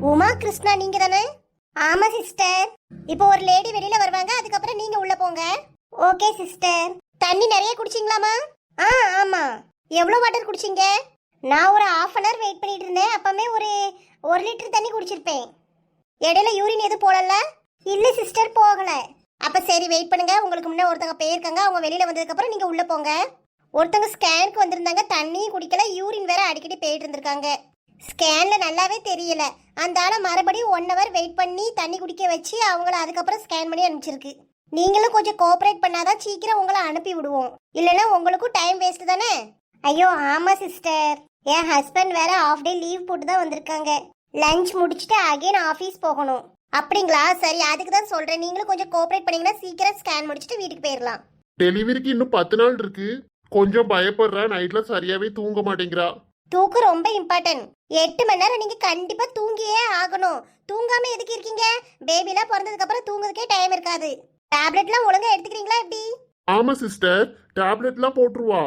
உமா கிருஷ்ணா நீங்க தானே? ஆமா சிஸ்டர். இப்போ ஒரு லேடி வெளியில வருவாங்க, அதுக்கப்புறம் நீங்க உள்ள போங்க. Okay sister. தண்ணி நிறைய குடிச்சிங்களாமா? ஆமா. எவ்வளவு வாட்டர் குடிச்சிங்க? நான் ஒரு ½ அன் ஹவர் வெயிட் பண்ணிட்டு இருந்தேன். அப்பமே ஒரு 1 லிட்டர் தண்ணி குடிச்சிருப்பேன். இடையில யூரின் எதுவும் போடல? இல்ல சிஸ்டர், போகல. அப்ப சரி, வெயிட் பண்ணுங்க. உங்களுக்கு முன்ன ஒருத்தங்க போயிருக்காங்க, அவங்க வெளியில வந்ததுக்கு அப்புறம் நீங்க உள்ள போங்க. ஒருத்தவங்க ஸ்கேனுக்கு வந்திருந்தாங்க, தண்ணியும் குடிக்கல, யூரின் வேற அடிக்கடி போயிட்டு இருந்திருக்காங்க. ஸ்கேன்ல நல்லாவே தெரியல. அந்த ஆளை மறுபடியும் 1 ஹவர் வெயிட் பண்ணி தண்ணி குடிக்க வச்சு அவங்கள அதுக்கப்புறம் ஸ்கேன் பண்ணி அனுப்பிச்சிருக்கு. நீங்களும் கொஞ்சம் கோஆபரேட் பண்ணாதான் சீக்கிரம் உங்களை அனுப்பி விடுவோம். இல்லைன்னா உங்களுக்கும் டைம் வேஸ்ட் தானே. ஐயோ ஆமா சிஸ்டர், என் ஹஸ்பண்ட் வேற ½ டே லீவ் போட்டு தான் வந்திருக்காங்க. லஞ்ச் முடிச்சுட்டு அகைன் ஆஃபீஸ் போகணும். அப்படிங்களா? சரி, அதுக்கு தான் சொல்றேன். நீங்களும் கொஞ்சம் கோஆபரேட் பண்ணீங்கன்னா சீக்கிரம் ஸ்கேன் முடிச்சுட்டு வீட்டுக்கு போயிடலாம். டெலிவரிக்கு இன்னும் 10 நாள் இருக்கு. கொஞ்சம் பயப்படுறா, நைட்ல சரியாவே தூங்க மாட்டேங்கிறா. தூக்கம் ரொம்ப இம்பார்ட்டன்ட். 8 மணி நேரம் நீங்க கண்டிப்பா தூங்கியே ஆகணும். தூங்காம எதுக்கு இருக்கீங்க? பேபிலாம் பிறந்ததுக்கு அப்புறம் தூங்குறதுக்கே டைம் இருக்காது. டேப்லெட்லாம் ஒழுங்கா எடுத்துக்கிறீங்களா எப்படி? ஆமா சிஸ்டர், டேப்லெட்லாம் போட்டுருவா.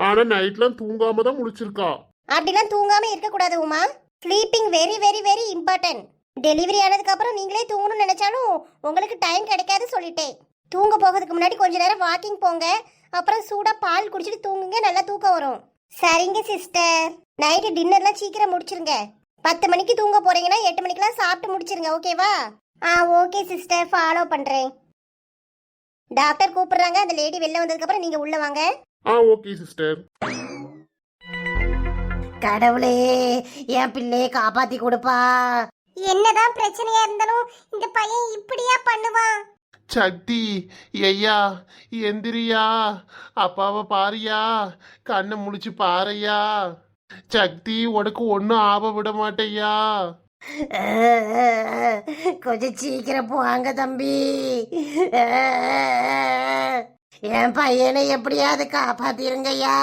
ஆனா நைட்லாம் தூங்காம தான் முழிச்சிருக்கா. அப்படிலாம் தூங்காம இருக்க கூடாது Uma. Sleeping very very very important. Delivery ஆனதுக்கு அப்புறம் நீங்களே தூங்கணும்னு நினைச்சாலும் உங்களுக்கு டைம் கிடைக்காது சொல்லிட்டேன். தூங்க போகிறதுக்கு முன்னாடி கொஞ்ச நேரம் வாக்கிங் போங்க. அப்புறம் சூடா பால் குடிச்சிட்டு தூங்குங்க, நல்லா தூக்கம் வரும். சரிங்க சிஸ்டர். நைட்டு டின்னர்லாம் சீக்கிரம் முடிச்சிருங்க. 10 மணிக்கு தூங்க போறீங்கன்னா 8 மணிக்கெல்லாம் சாப்பிட்டு முடிச்சிருங்க, ஓகேவா? ஓகே சிஸ்டர், ஃபாலோ பண்றேன். டாக்டர் கூப்பிடுறாங்க, அந்த லேடி வெளில வந்ததுக்கு அப்புறம் நீங்க உள்ள வாங்க. Okay sister. கடவுளே, என் பிள்ளையை காப்பாத்தி கொடுப்பா. என்னதான் பிரச்சனையா இருந்தாலும் இந்த பையன் இப்படியா பண்ணுவான்? சக்தி, ஐயா எந்திரியா, அப்பாவை பாரியா, கண்ணை முழிச்சு பாறையா. சக்தி, உனக்கு ஒன்னும் ஆப விட மாட்டேயா. கொஞ்சம் சீக்கிரம் போவாங்க தம்பி. என் பையனை எப்படியாவது காப்பாத்திருங்கய்யா.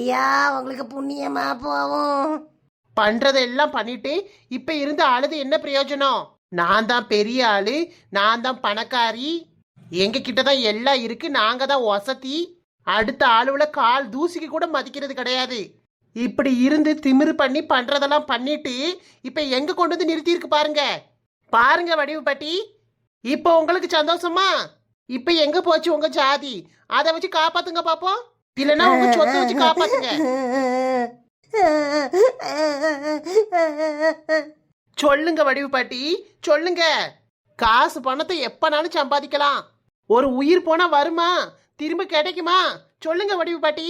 ஐயா, உங்களுக்கு புண்ணியமா போவோம். பண்றதெல்லாம் பண்ணிட்டு இப்ப இருந்து அழுது என்ன பிரயோஜனம்? நான் தான் பெரிய ஆளு, நான் தான் பணக்காரி, எங்க கிட்டதான் எல்லாம் இருக்கு, நாங்க தான் வசதி. அடுத்த ஆளுவுல கால் தூசிக்கு கூட மதிக்கிறது கிடையாது. இப்படி இருந்து திமிரு பண்ணி பண்றதெல்லாம் பண்ணிட்டு இப்ப எங்க கொண்டு வந்து நிறுத்தி இருக்கு பாருங்க. பாருங்க வடிவு பாட்டி, இப்ப உங்களுக்கு சந்தோஷமா? இப்ப எங்க போச்சு உங்க ஜாதி? அதை வச்சு காப்பாத்துங்க பாப்போம். இல்லைன்னா உங்க சொத்தை வச்சு காப்பாத்துங்க. சொல்லுங்க வடிவு பாட்டி, சொல்லுங்க. காசு பணத்தை எப்பனாலும் சம்பாதிக்கலாம். ஒரு உயிர் போனா வருமா? திரும்ப கிடைக்குமா? சொல்லுங்க வடிவு பாட்டி.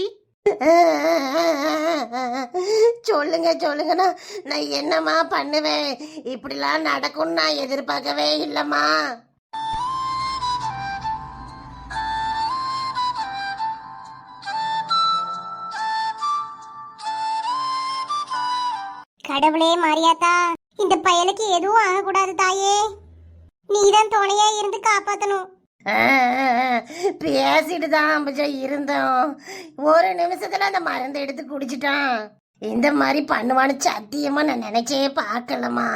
சொல்லுங்க சொல்லுங்கண்ணா, நான் என்னம்மா பண்ணுவேன்? இப்படிலாம் நடக்கும்னு நான் எதிர்பார்க்கவே இல்லம்மா. கடவுளே மாரியாத்தா, இந்த பயலுக்கு எதுவும் ஆகக்கூடாது தாயே. நீதான் துணையா இருந்து காப்பாத்தணும். பேசிட்டு தான் இருந்தோம். ஒரு நிமிஷத்துல அந்த மருந்து எடுத்து குடிச்சிட்டான். இந்த மாதிரி பண்ணுவான்னு சத்தியமா நான் நினைச்சே பார்க்கலமா.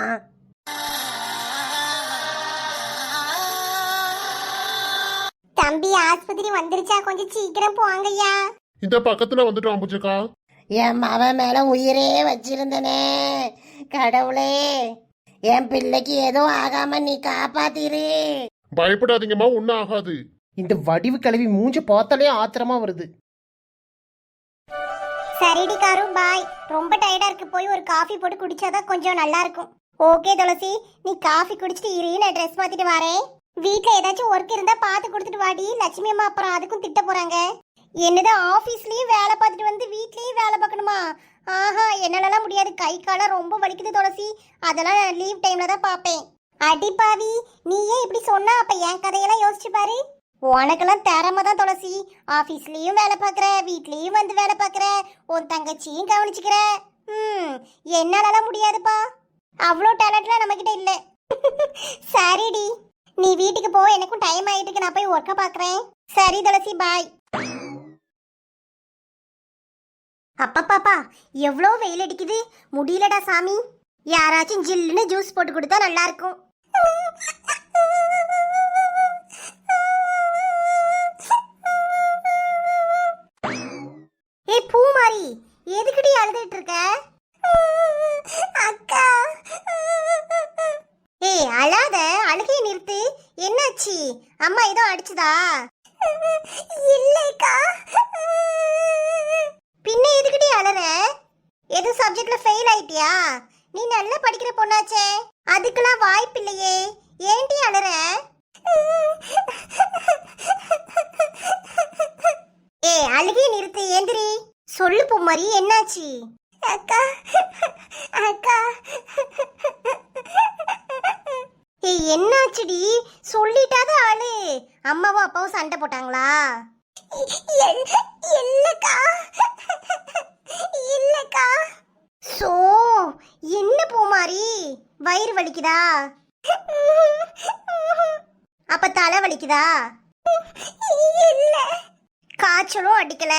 தம்பி, ஆஸ்பத்திரி வந்துருச்சா? கொஞ்சம் சீக்கிரம் போங்கய்யா. இந்த பக்கத்துல வந்துட்டோம் அம்புஜக்கா. என் மவன் மேல உயிரே வச்சிருந்தனே. கடவுளே, என் பிள்ளைக்கு எதுவும் ஆகாம நீ காப்பாத்திரு. பயப்படாதீங்கம்மா, ஒன்னும் ஆகாது. இந்த வடிவு கிளவி மூஞ்ச பார்த்தாலே ஆத்திரமா வருது. சரிடி காரு, பாய். ரொம்ப டயர்டா இருக்கு, போய் ஒரு காஃபி போட்டு குடிச்சாதான் கொஞ்சம் நல்லா இருக்கும். ஓகே துளசி, நீ காஃபி குடிச்சிட்டு இரு, நான் ட்ரெஸ் மாத்திட்டு வரேன். வீட்ல ஏதாச்சும் ஒர்க் இருந்தா பார்த்து கொடுத்துட்டு வாடி. லட்சுமி அம்மா அப்புறம் அதுக்கும் திட்ட போறாங்க. என்னதான் ஆபீஸ்லயும் வேலை பார்த்துட்டு வந்து வீட்லயும் வேலை பார்க்கணுமா? என்னாலலாம் முடியாது, கை காலம் ரொம்ப வலிக்குது துளசி. அதெல்லாம் லீவ் டைம்ல தான் பார்ப்பேன். அடிப்பாவி, நீ ஏன் இப்படி சொன்னா? அப்ப என் கதையெல்லாம் யோசிச்சு பாரு. உனக்கெல்லாம் திறமை தான் துளசி. ஆபீஸ்லயும் வேலை பார்க்குற, வீட்லயும் வந்து வேலை பார்க்குற, உன் தங்கச்சியும் கவனிச்சுக்கிற. என்னாலலாம் முடியாதுப்பா, அவ்வளோ டேலண்ட்லாம் நம்ம கிட்ட இல்ல. சரிடி, நீ வீட்டுக்கு போ, எனக்கும் டைம் ஆயிட்டுக்கு, நான் போய் ஒர்க்கை பார்க்குறேன். சரி துளசி, பாய். அப்பா, எவ்வளோ வெயில் அடிக்குது, முடியலடா சாமி. யாராச்சும் ஜில்லுன்னு ஜூஸ் போட்டு கொடுத்தா நல்லா இருக்கும். ஏய் பூமாரி, எதுக்குடி அழுதுட்டு இருக்க? அக்கா, அம்மா ஏதோ அடிச்சுதா? இல்லைக்கா. பின்ன எதுக்கிட்டே அலற? எது சப்ஜெக்ட்ல ஃபெயில் ஆயிட்டியா? நீ நல்லா படிக்கிற பொண்ணாச்சே, அதுக்கெல்லாம் வாய்ப்பு இல்லையே, ஏன்டி அலற? அழுகி நிறுத்து, ஏந்திரி. சொல்லு பூமாரி, என்னாச்சு? அக்கா அக்கா. என்னாச்சுடி? சொல்லிட்டாத ஆளு. அம்மாவும் அப்பாவும் சண்டை போட்டாங்களா? இல்லக்கா இல்லக்கா. சோ என்ன பூமாரி, வயிறு வலிக்குதா? அப்ப தலை வலிக்குதா? இல்ல. காய்ச்சலும் அடிக்கல,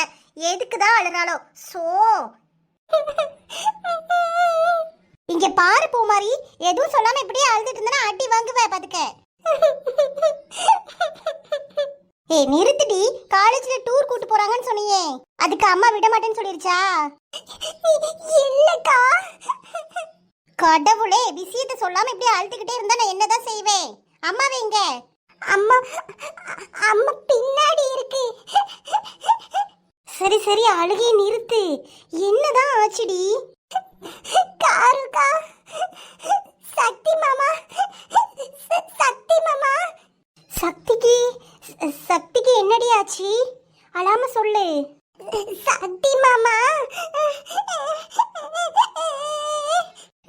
எதுக்குதான் அழுறாளோ? சோ இங்க பாரு பூமாரி, எதுவும் சொல்லாம இப்படியே அழுதுட்டு இருந்தா அடி வாங்குவே பாத்துக்க. நிறுத்துடி. காலேஜ்ல டூர் கூட்டு போறாங்கன்னு சொன்னியே, அதுக்கு அம்மா விட மாட்டேன்னு சொல்லிருச்சா? இல்லக்கா. கடவுளே, விஷயத்த சொல்லாம இப்படியே அழுதுகிட்டே இருந்தா நான் என்னதான் செய்வேன்? அம்மாவே இங்க. அம்மா அம்மா பின்னாடி இருக்கு. சரி சரி, அழுகை நிறுத்து. என்னதான் ஆச்சுடி? காருக்கா. சக்தி மாமா. சக்தி மாமா. சக்திக்கு என்னடி ஆச்சு? அழாம சொல்லு. சக்தி மாமா.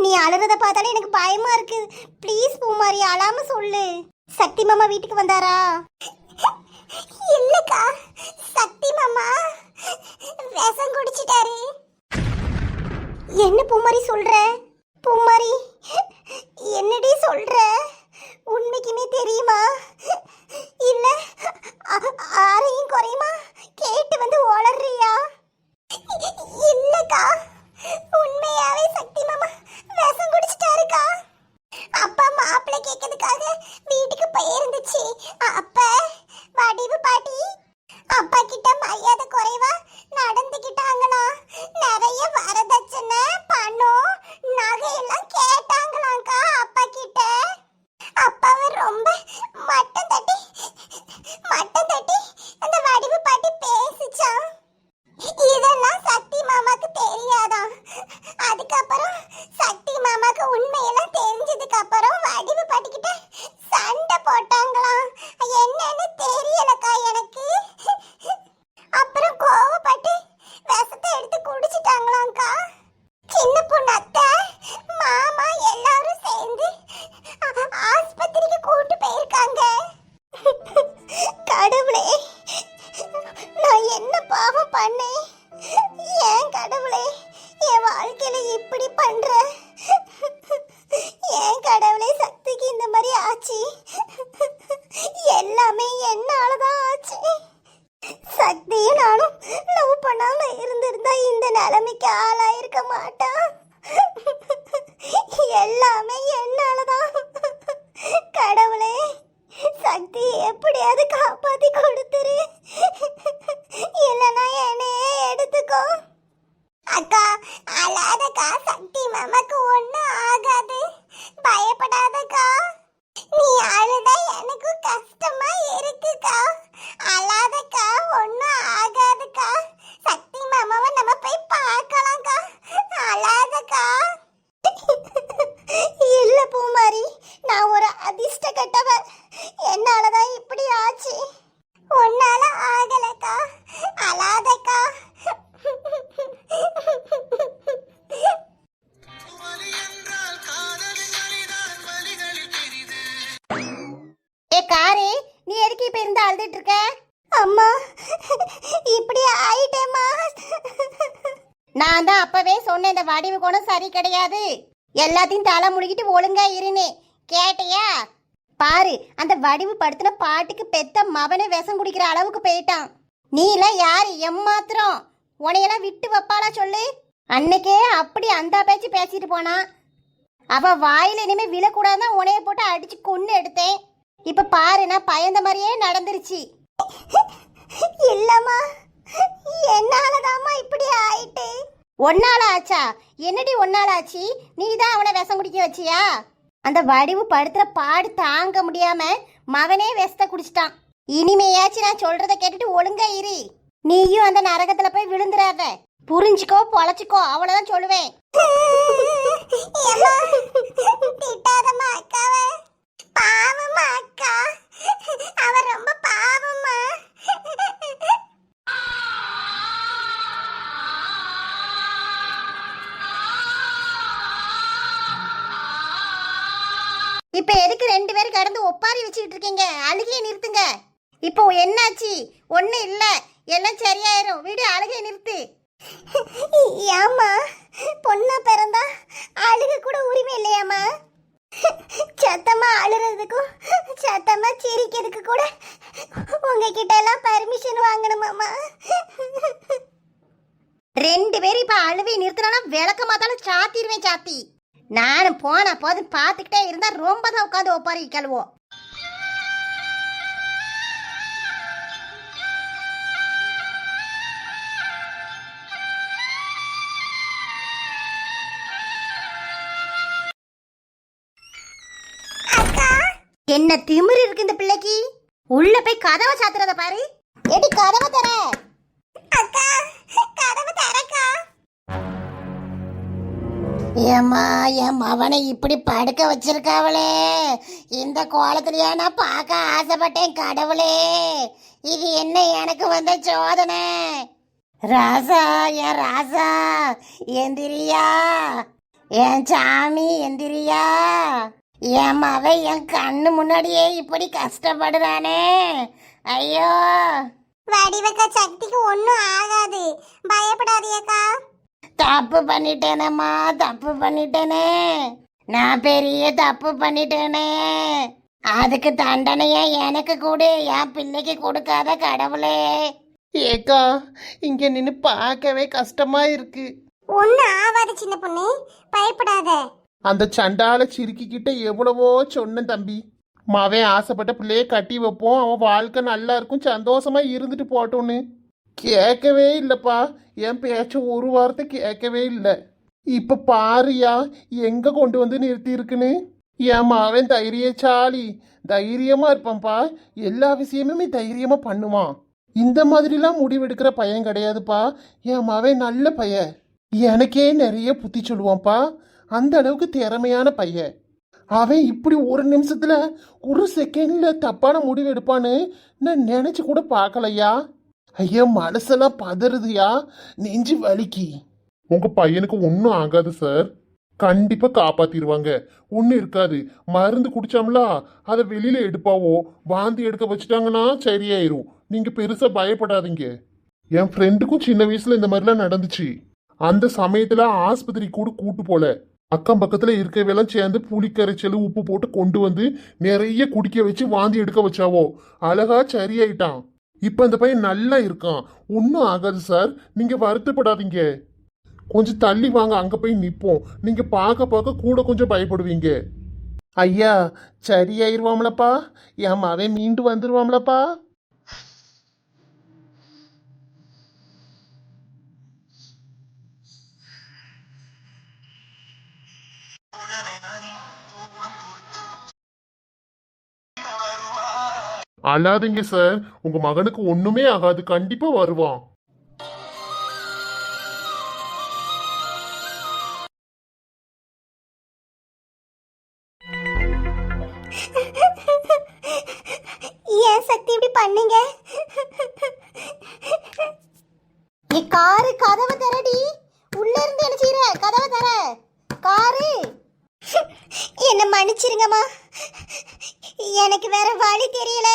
நீ அழுறத பார்த்தாலே எனக்கு பயமா இருக்கு. ப்ளீஸ் பூமாரி, அழாம சொல்லு. சக்தி மாமா வீட்டுக்கு வந்தாரா? இல்லக்கா, சக்தி மாமா விஷம் குடிச்சிட்டாரு. என்ன பூமாரி சொல்ற? பூமாரி, என்னடி சொல்ற? உண்மைக்குமே தெரியுமா? இல்ல ஆரையும் குறையுமா கேட்டு வந்து ஓளறியா? இல்லக்கா, உண்மையாவே சக்தி மாமா விஷம் குடிச்சிட்டாருக்கா. அப்பா மாப்பிள்ளை கேட்கறதுக்காக வீட்டுக்கு போயிருந்துச்சு. அப்ப வடிவு பாட்டி அப்பா கிட்ட மரியாதை குறைவா நடந்துக்கிட்டாங்களா? நிறைய வரதட்சணை, பணம், நகையெல்லாம் கேட்டாங்களாக்கா அப்பா கிட்ட. அப்பாவை ரொம்ப மட்டம் தட்டி அந்த வடிவு பாட்டி பேசிச்சான். இதெல்லாம் சக்தி மாமாக்கு தெரியாதான். அதுக்கப்புறம் சக்தி மாமாக்கு உண்மையெல்லாம் தெரிஞ்சதுக்கு அப்புறம் வடிவு பாட்டிக்கிட்ட சண்டை போட்டாங்களாம். என்னன்னு தெரியலக்கா எனக்கு. அப்புறம் கோவப்பட்டு விஷத்தை எடுத்து குடிச்சிட்டாங்களாம்க்கா. சின்ன பொண்ணு அத்தை மாமா எல்லாரும் சேர்ந்து ஆஸ்பத்திரிக்கு கூட்டு போயிருக்காங்க. கடவுளே, நான் என்ன பாவம் பண்ணேன்? ஏன் கடவுளே என் வாழ்க்கையில இப்படி பண்ற? ஏன் கடவுளே சக்திக்கு இந்த மாதிரி ஆச்சு? எல்லாமே என்னாலதான் ஆச்சு. சக்தியும் நானும் லவ் பண்ணாம இருந்திருந்தா இந்த நிலைமைக்கு ஆளாயிருக்க மாட்டான். எல்லாமே என்னாலதான். கடவுளே, சக்தி எப்படியாவது காப்பாத்தி கொடுத்துரு, இல்லைன்னா என்னையே எடுத்துக்கோ. அக்கா அழாதக்கா, சக்தி மாமாக்கு ஒண்ணும் ஆகாது, பயப்படாதக்கா. நீ அழுதா எனக்கு கஷ்டமா இருக்குக்கா. அழாதக்கா, ஒண்ணும் ஆகாதுக்கா. சக்தி மாமாவை நம்ம போய் பார்க்கலாம்க்கா. அழாதக்கா. இல்ல பூமாரி, நான் ஒரு அதிர்ஷ்ட கட்டவ. என்னாலதான் இப்படி ஆச்சு. உன்னால ஆகலக்கா. அழாதக்கா. காரே, நீ எதுக்கு இப்ப இருந்து அழுதுட்டு இருக்க? அம்மா இப்படி ஆயிட்டேம்மா. நான் தான் அப்பவே சொன்னேன், இந்த வடிவு குணம் சரி கிடையாது, எல்லாத்தையும் தலை முடிக்கிட்டு ஒழுங்கா இருன்னு. கேட்டியா? பாரு, அந்த வடிவு படுத்தின பாட்டுக்கு பெத்த மவனே விஷம் குடிக்கிற அளவுக்கு போயிட்டான். நீ எல்லாம் யாரு எம்மாத்திரம்? உனையெல்லாம் விட்டு வைப்பாளா சொல்லு? அன்னைக்கே அப்படி அந்த பேச்சு பேசிட்டு போனான். அவ வாயில இனிமே விழக்கூடாதுதான் உனைய போட்டு அடிச்சு கொன்னு எடுத்தேன். இப்ப பாரு, நான் பயந்த மாதிரியே நடந்துருச்சு. இல்லம்மா, என்னாலதாம்மா இப்படி ஆயிட்டு. ஒன்னால ஆச்சா? என்னடி ஒன்னால ஆச்சு? நீ தான் அவனை விஷம் குடிக்க வச்சியா? அந்த வடிவு படுத்துற பாடு தாங்க முடியாம மவனே வெஸ்த குடிச்சிட்டான். இனிமையாச்சும் நான் சொல்றத கேட்டுட்டு ஒழுங்கா இரு. நீயும் அந்த நரகத்துல போய் விழுந்துடாத. புரிஞ்சுக்கோ பொழைச்சுக்கோ, அவ்வளவுதான் சொல்லுவேன். திட்டாதம்மா அக்காவை. பாவம்மா அக்கா, அவ ரொம்ப பாவம்மா. இப்ப எதுக்கு ரெண்டு பேரும் கடந்து ஒப்பாரி வச்சுக்கிட்டு இருக்கீங்க? அழுகையை நிறுத்துங்க. இப்போ என்னாச்சு? ஒண்ணு இல்ல, எல்லாம் சரியாயிரும். வீடு அழுகையை நிறுத்து. ஏம்மா, பொண்ணா பிறந்தா அழுக கூட உரிமை இல்லையாம்மா? சத்தமா அழுறதுக்கும் சத்தமா சிரிக்கிறதுக்கு கூட உங்ககிட்ட எல்லாம் பர்மிஷன் வாங்கணுமாம்மா? ரெண்டு பேரும் இப்ப அழுவை நிறுத்தினா விளக்க மாத்தாலும் சாத்திடுவேன். சாத்தி நானும் போன போதும் பார்த்துக்கிட்டே இருந்தா ரொம்ப தான் உட்காந்து ஒப்பாரி கழுவோம். என்ன திமிரு இருக்கு இந்த பிள்ளைக்கு? உள்ள போய் கதவை சாத்துறத பாரு. எடி கதவை தர. அக்கா, கதவை தரக்கா. ஏம்மா, என் மவனை இப்படி படுக்க வச்சிருக்காவளே. இந்த கோலத்திலேயே நான் பார்க்க ஆசைப்பட்டேன். கடவுளே, இது என்ன எனக்கு வந்த சோதனை? ராசா, என் ராசா எந்திரியா. என் சாமி எந்திரியா. என் மவ என் கண்ணு முன்னாடியே இப்படி கஷ்டப்படுறானே. ஐயோ, வடிவக்கா சக்திக்கு ஒன்றும் ஆகாது, பயப்படாதியக்கா. தப்பு பண்ணிட்டேனம்மா, தப்பு பண்ணிட்டேனே. நான் பெரிய தப்பு பண்ணிட்டேனே. அதுக்கு தண்டனையா எனக்கு கூட, என் பிள்ளைக்கு கொடுக்காத கடவுளே. ஏக்கா, இங்க நின்று பார்க்கவே கஷ்டமா இருக்கு. ஒன்றும் ஆகாது சின்ன பொண்ணு, பயப்படாத. அந்த சண்டால சிரிக்கிட்ட எவ்வளவோ சொன்னேன் தம்பி. மவன் ஆசைப்பட்ட பிள்ளைய கட்டி வைப்போம், அவன் வாழ்க்கை நல்லா இருக்கும், சந்தோஷமா இருந்துட்டு போட்டோன்னு. கேட்கவே இல்லப்பா, என் பேச்ச ஒரு வார்த்தை கேட்கவே இல்லை. இப்ப பாருயா எங்க கொண்டு வந்து நிறுத்தி இருக்குன்னு. என் மவன் தைரியசாலி, தைரியமா இருப்பான்ப்பா. எல்லா விஷயமுமே தைரியமா பண்ணுவான். இந்த மாதிரிலாம் முடிவெடுக்கிற பையன் கிடையாதுப்பா. என் மவன் நல்ல பையன், எனக்கே நிறைய புத்தி சொல்லுவான்ப்பா. அந்த அளவுக்கு திறமையான பையன். அவன் இப்படி ஒரு நிமிஷத்துல ஒரு செகண்ட்ல தப்பான முடிவு எடுப்பான்னு நான் நினைச்சு கூட பார்க்கலையா. ஐயா, மனசெல்லாம் பதறுதுயா, நெஞ்சு வலிக்கு. உங்க பையனுக்கு ஒன்றும் ஆகாது சார். கண்டிப்பா காப்பாத்திடுவாங்க, ஒன்றும் இருக்காது. மருந்து குடிச்சாங்களா அதை வெளியில எடுப்பாவோ, வாந்தி எடுக்க வச்சுட்டாங்கன்னா சரியாயிரும். நீங்க பெருசா பயப்படாதீங்க. என் ஃப்ரெண்டுக்கும் சின்ன வயசுல இந்த மாதிரிலாம் நடந்துச்சு. அந்த சமயத்துல ஆஸ்பத்திரி கூட கூட்டு போல. அக்கம் பக்கத்துல இருக்கவெல்லாம் சேர்ந்து புளிக்கரைச்சல் உப்பு போட்டு கொண்டு வந்து நிறைய குடிக்க வச்சு வாந்தி எடுக்க வச்சாவோ, அழகா சரியாயிட்டான். இப்ப அந்த பையன் நல்லா இருக்கான், ஒன்னும் ஆகாது சார். நீங்க வருத்தப்படாதீங்க. கொஞ்சம் தள்ளி வாங்க, அங்க போய் நிப்போம். நீங்க பார்க்க பார்க்க கூட கொஞ்சம் பயப்படுவீங்க. ஐயா, சரியாயிருவாம்லப்பா. என் மவன் மீண்டு வந்துருவாம்லப்பா. அழாதீங்க சார், உங்க மகனுக்கு ஒண்ணுமே ஆகாது, கண்டிப்பா வருவான். ஏன் சக்தி இப்படி பண்ணீங்க? காரு கதவை தரடி. உள்ள இருந்து என்ன செய்யற? கதவை தர. காரு, என்ன மன்னிச்சிருங்கம்மா, எனக்கு வேற வழி தெரியல.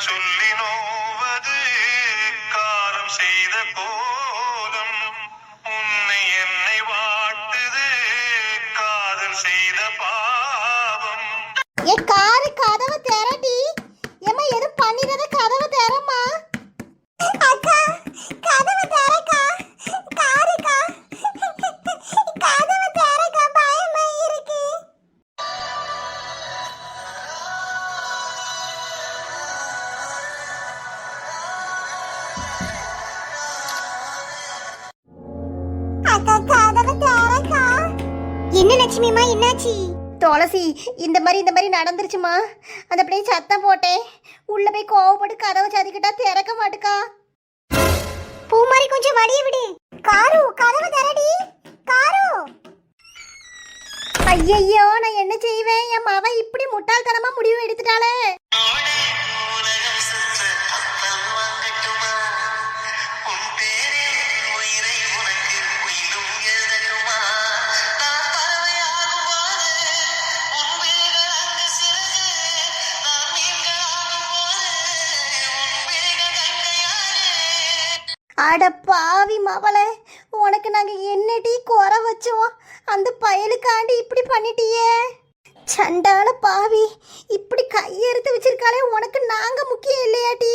சொல்லி நோவது காலம் செய்த கோலம், உன்னை என்னை வாட்டுது காதல் செய்த பாவம். காரு கதவை தரடி. ஏமா எதுவும் பண்ணிடாத, கதவை தரமா. அக்கா, கதவை தரக்கா. காருக்கா, கதவை தரக்கா, பயமா இருக்கு. லட்சுமிமா என்னாச்சு? துளசி இந்த மாதிரி நடந்துருச்சுமா. அந்த அப்படியே சத்தம் போட்டேன். உள்ள போய் கோவப்பட்டு கதவை சதிக்கிட்டா திறக்க மாட்டுக்கா. பூமாரி கொஞ்சம் வழிய விடு. காரு கதவை திறடி. காரு. ஐயையோ நான் என்ன செய்வேன்? என் மவ இப்படி முட்டாள்தனமா முடிவு எடுத்துட்டாளே. அட பாவி மவளே, உனக்கு நாங்க என்னடி குறை வச்சோம்? அந்த பயலுக்காண்டி இப்படி பண்ணிட்டியே. சண்டால பாவி, இப்படி கையெடுத்து வச்சிருக்காளே, உனக்கு நாங்க முக்கியம் இல்லையாடி?